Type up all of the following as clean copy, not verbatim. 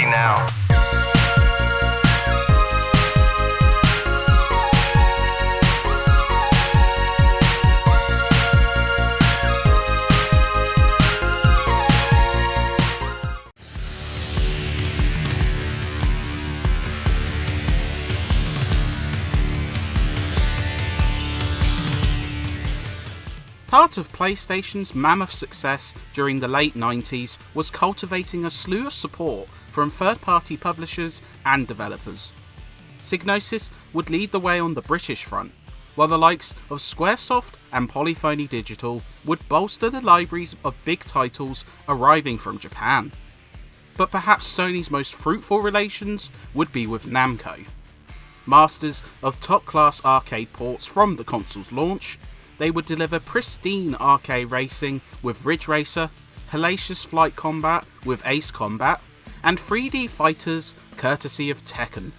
ready now. Part of PlayStation's mammoth success during the late 90s was cultivating a slew of support from third-party publishers and developers. Psygnosis would lead the way on the British front, while the likes of Squaresoft and Polyphony Digital would bolster the libraries of big titles arriving from Japan. But perhaps Sony's most fruitful relations would be with Namco. Masters of top-class arcade ports from the console's launch, they would deliver pristine arcade racing with Ridge Racer, hellacious flight combat with Ace Combat, and 3D fighters courtesy of Tekken.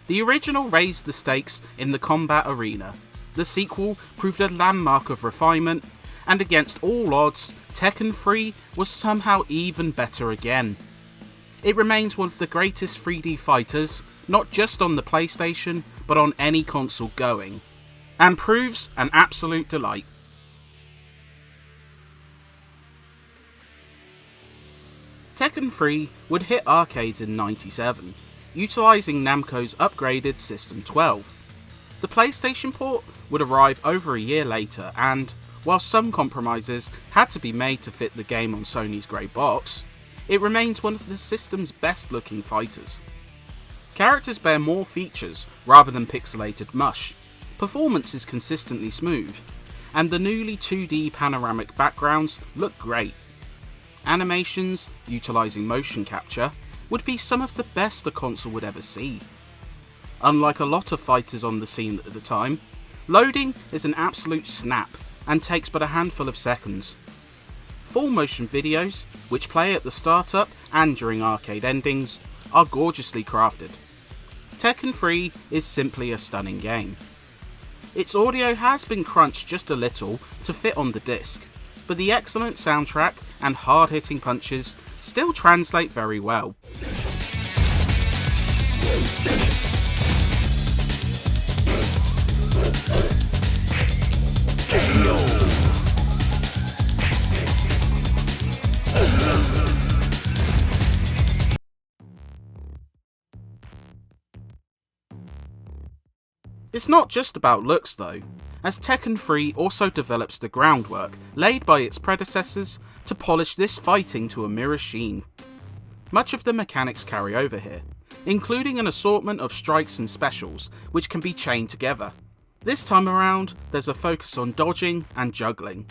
The original raised the stakes in the combat arena. The sequel proved a landmark of refinement, and against all odds, Tekken 3 was somehow even better again. It remains one of the greatest 3D fighters, not just on the PlayStation, but on any console going, and proves an absolute delight. Tekken 3 would hit arcades in '97, utilising Namco's upgraded System 12. The PlayStation port would arrive over a year later and, while some compromises had to be made to fit the game on Sony's grey box, it remains one of the system's best looking fighters. Characters bear more features rather than pixelated mush. Performance is consistently smooth, and the newly 2D panoramic backgrounds look great. Animations, utilising motion capture, would be some of the best the console would ever see. Unlike a lot of fighters on the scene at the time, loading is an absolute snap and takes but a handful of seconds. Full motion videos, which play at the startup and during arcade endings, are gorgeously crafted. Tekken 3 is simply a stunning game. Its audio has been crunched just a little to fit on the disc, but the excellent soundtrack and hard-hitting punches still translate very well. It's not just about looks though, as Tekken 3 also develops the groundwork laid by its predecessors to polish this fighting to a mirror sheen. Much of the mechanics carry over here, including an assortment of strikes and specials which can be chained together. This time around, there's a focus on dodging and juggling.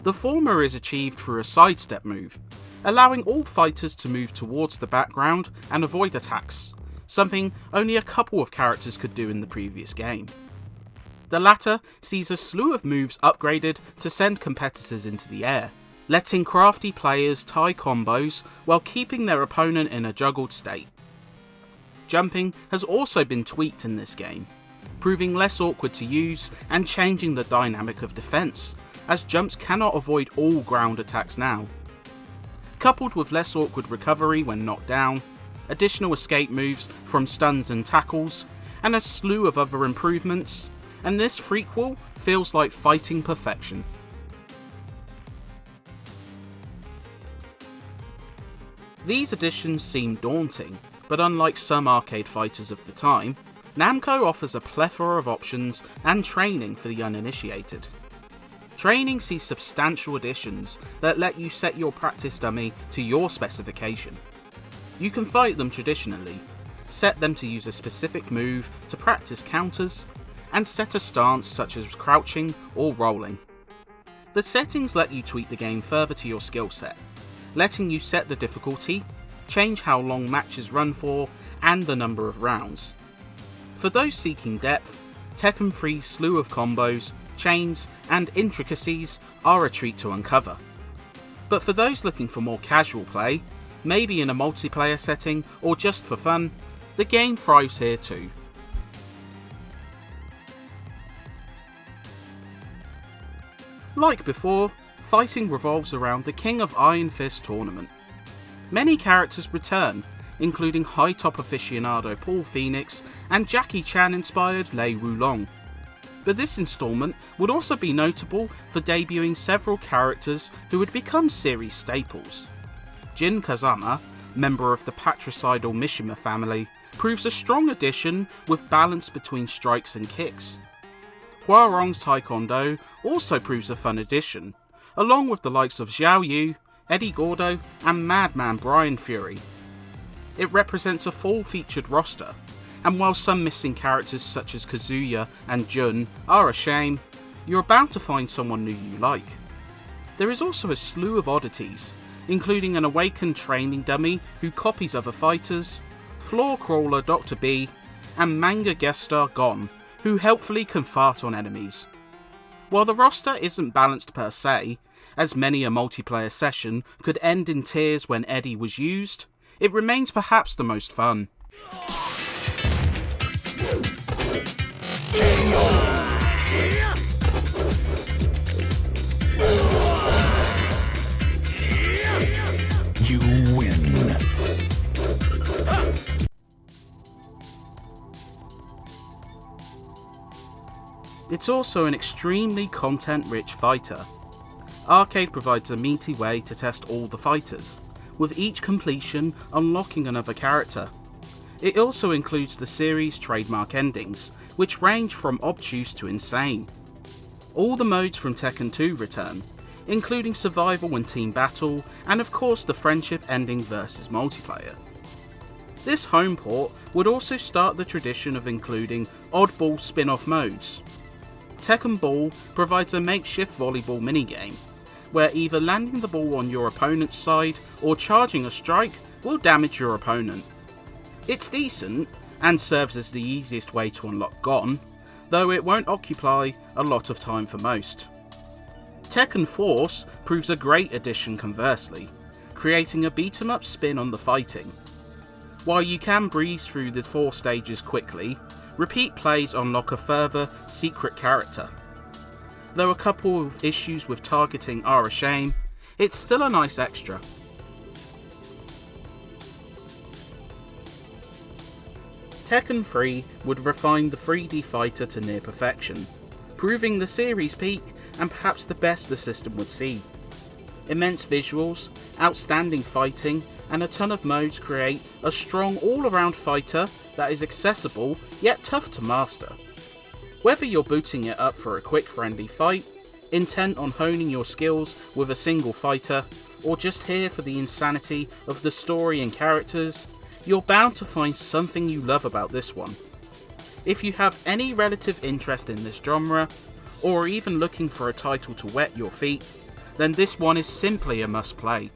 The former is achieved through a sidestep move, allowing all fighters to move towards the background and avoid attacks, something only a couple of characters could do in the previous game. The latter sees a slew of moves upgraded to send competitors into the air, letting crafty players tie combos while keeping their opponent in a juggled state. Jumping has also been tweaked in this game, proving less awkward to use and changing the dynamic of defense, as jumps cannot avoid all ground attacks now. Coupled with less awkward recovery when knocked down, additional escape moves from stuns and tackles, and a slew of other improvements, and this prequel feels like fighting perfection. These additions seem daunting, but unlike some arcade fighters of the time, Namco offers a plethora of options and training for the uninitiated. Training sees substantial additions that let you set your practice dummy to your specification. You can fight them traditionally, set them to use a specific move to practice counters, and set a stance such as crouching or rolling. The settings let you tweak the game further to your skill set, letting you set the difficulty, change how long matches run for, and the number of rounds. For those seeking depth, Tekken 3's slew of combos, chains, and intricacies are a treat to uncover. But for those looking for more casual play, maybe in a multiplayer setting or just for fun, the game thrives here too. Like before, fighting revolves around the King of Iron Fist tournament. Many characters return, including high-top aficionado Paul Phoenix and Jackie Chan-inspired Lei Wulong. But this installment would also be notable for debuting several characters who would become series staples. Jin Kazama, member of the patricidal Mishima family, proves a strong addition with balance between strikes and kicks. Hwoarong's Taekwondo also proves a fun addition, along with the likes of Xiao Yu, Eddie Gordo and Madman Brian Fury. It represents a full-featured roster, and while some missing characters such as Kazuya and Jun are a shame, you're bound to find someone new you like. There is also a slew of oddities, including an awakened training dummy who copies other fighters, floor crawler Dr. B, and manga guest star Gon, who helpfully can fart on enemies. While the roster isn't balanced per se, as many a multiplayer session could end in tears when Eddie was used, it remains perhaps the most fun. You win. It's also an extremely content-rich fighter. Arcade provides a meaty way to test all the fighters, with each completion unlocking another character. It also includes the series' trademark endings, which range from obtuse to insane. All the modes from Tekken 2 return, including survival and team battle, and of course the friendship ending versus multiplayer. This home port would also start the tradition of including oddball spin-off modes. Tekken Ball provides a makeshift volleyball minigame, where either landing the ball on your opponent's side or charging a strike will damage your opponent. It's decent, and serves as the easiest way to unlock Gon, though it won't occupy a lot of time for most. Tekken Force proves a great addition conversely, creating a beat-em-up spin on the fighting. While you can breeze through the 4 stages quickly, repeat plays unlock a further secret character. Though a couple of issues with targeting are a shame, it's still a nice extra. Tekken 3 would refine the 3D fighter to near perfection, proving the series peak and perhaps the best the system would see. Immense visuals, outstanding fighting, and a ton of modes create a strong all-around fighter that is accessible yet tough to master. Whether you're booting it up for a quick friendly fight, intent on honing your skills with a single fighter, or just here for the insanity of the story and characters, you're bound to find something you love about this one. If you have any relative interest in this genre, or are even looking for a title to wet your feet, then this one is simply a must play.